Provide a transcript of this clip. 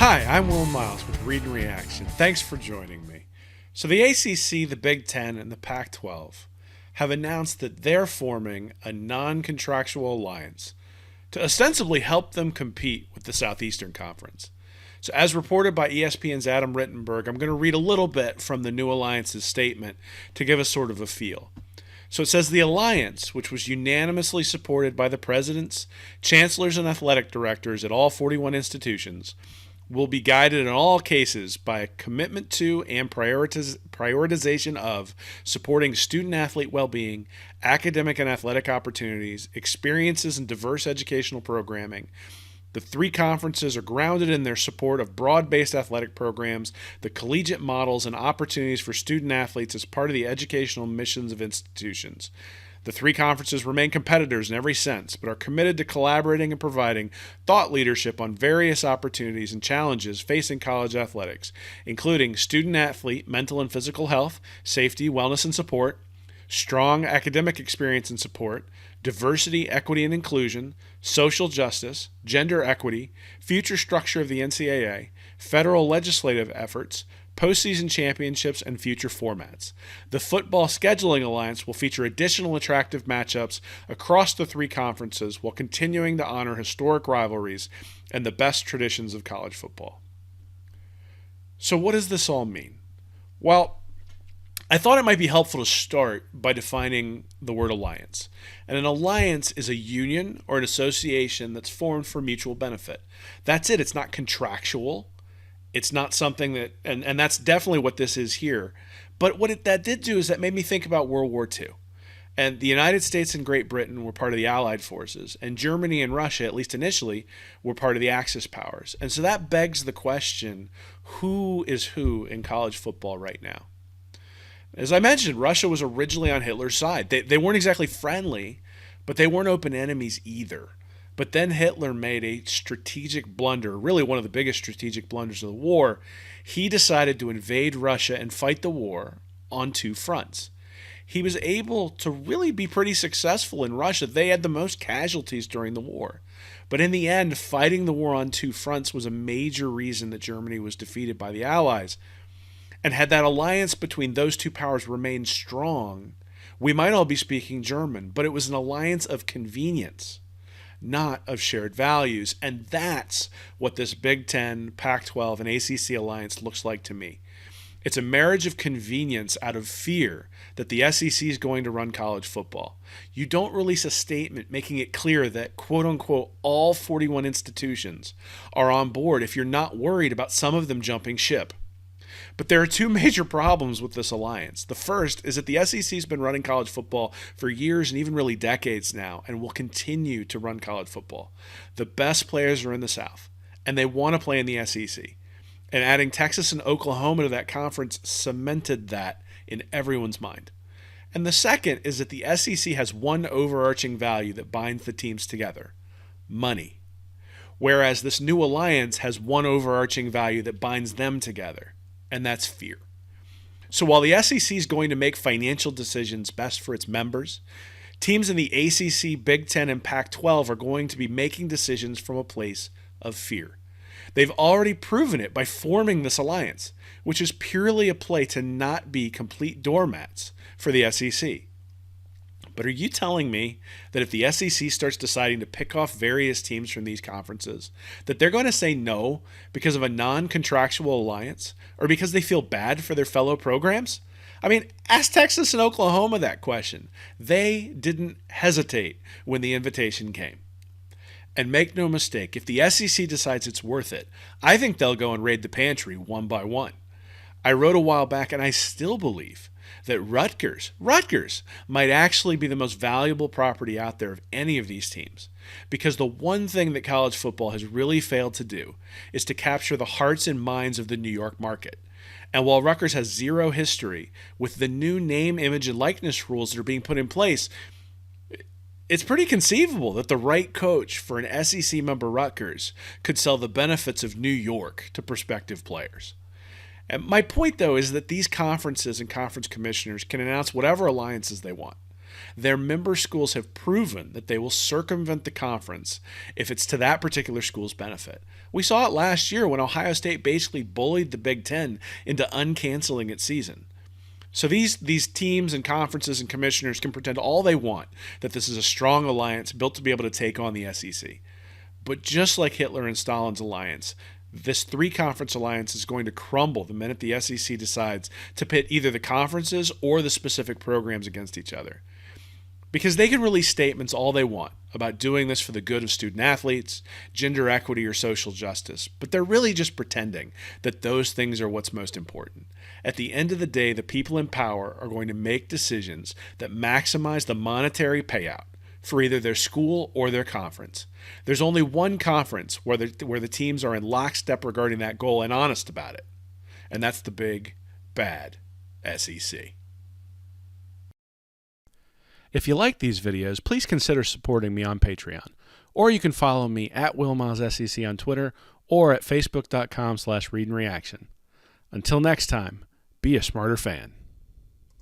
Hi, I'm Will Miles with Read and Reaction. Thanks for joining me. So, the ACC, the Big Ten, and the Pac 12 have announced that they're forming a non contractual alliance to ostensibly help them compete with the Southeastern Conference. So, as reported by ESPN's Adam Rittenberg, I'm going to read a little bit from the new alliance's statement to give us sort of a feel. So it says the alliance, which was unanimously supported by the presidents, chancellors, and athletic directors at all 41 institutions, will be guided in all cases by a commitment to and prioritization of supporting student-athlete well-being, academic and athletic opportunities, experiences, and diverse educational programming. The three conferences are grounded in their support of broad-based athletic programs, the collegiate models, and opportunities for student-athletes as part of the educational missions of institutions. The three conferences remain competitors in every sense, but are committed to collaborating and providing thought leadership on various opportunities and challenges facing college athletics, including student-athlete mental and physical health, safety, wellness, and support, strong academic experience and support, diversity, equity, and inclusion, social justice, gender equity, future structure of the NCAA, federal legislative efforts, postseason championships, and future formats. The Football Scheduling Alliance will feature additional attractive matchups across the three conferences while continuing to honor historic rivalries and the best traditions of college football. So what does this all mean? Well, I thought it might be helpful to start by defining the word alliance. And an alliance is a union or an association that's formed for mutual benefit. That's it. It's not contractual. It's not something that, and that's definitely what this is here. But that did do is that made me think about World War II. And the United States and Great Britain were part of the Allied forces, and Germany and Russia, at least initially, were part of the Axis powers. And so that begs the question, who is who in college football right now? As I mentioned, Russia was originally on Hitler's side. They weren't exactly friendly, but they weren't open enemies either. But then Hitler made a strategic blunder, really one of the biggest strategic blunders of the war. He decided to invade Russia and fight the war on two fronts. He was able to really be pretty successful in Russia. They had the most casualties during the war. But in the end, fighting the war on two fronts was a major reason that Germany was defeated by the Allies. And had that alliance between those two powers remained strong, we might all be speaking German, but it was an alliance of convenience, not of shared values. And that's what this Big Ten, Pac-12, and ACC alliance looks like to me. It's a marriage of convenience out of fear that the SEC is going to run college football. You don't release a statement making it clear that, quote unquote, all 41 institutions are on board if you're not worried about some of them jumping ship. But there are two major problems with this alliance. The first is that the SEC has been running college football for years and even really decades now and will continue to run college football. The best players are in the South, and they want to play in the SEC. And adding Texas and Oklahoma to that conference cemented that in everyone's mind. And the second is that the SEC has one overarching value that binds the teams together: money. Whereas this new alliance has one overarching value that binds them together, and that's fear. So while the SEC is going to make financial decisions best for its members, teams in the ACC, Big Ten, and Pac-12 are going to be making decisions from a place of fear. They've already proven it by forming this alliance, which is purely a play to not be complete doormats for the SEC. But are you telling me that if the SEC starts deciding to pick off various teams from these conferences, that they're going to say no because of a non-contractual alliance or because they feel bad for their fellow programs? I mean, ask Texas and Oklahoma that question. They didn't hesitate when the invitation came. And make no mistake, if the SEC decides it's worth it, I think they'll go and raid the pantry one by one. I wrote a while back, and I still believe that Rutgers might actually be the most valuable property out there of any of these teams. Because the one thing that college football has really failed to do is to capture the hearts and minds of the New York market. And while Rutgers has zero history, with the new name, image, and likeness rules that are being put in place, it's pretty conceivable that the right coach for an SEC member Rutgers could sell the benefits of New York to prospective players. And my point, though, is that these conferences and conference commissioners can announce whatever alliances they want. Their member schools have proven that they will circumvent the conference if it's to that particular school's benefit. We saw it last year when Ohio State basically bullied the Big Ten into uncanceling its season. So these teams and conferences and commissioners can pretend all they want that this is a strong alliance built to be able to take on the SEC. But just like Hitler and Stalin's alliance, this three-conference alliance is going to crumble the minute the SEC decides to pit either the conferences or the specific programs against each other. Because they can release statements all they want about doing this for the good of student-athletes, gender equity, or social justice, but they're really just pretending that those things are what's most important. At the end of the day, the people in power are going to make decisions that maximize the monetary payout for either their school or their conference. There's only one conference where the teams are in lockstep regarding that goal and honest about it, and that's the big, bad SEC. If you like these videos, please consider supporting me on Patreon, or you can follow me at WillMilesSEC on Twitter or at facebook.com/readandreaction. Until next time, be a smarter fan.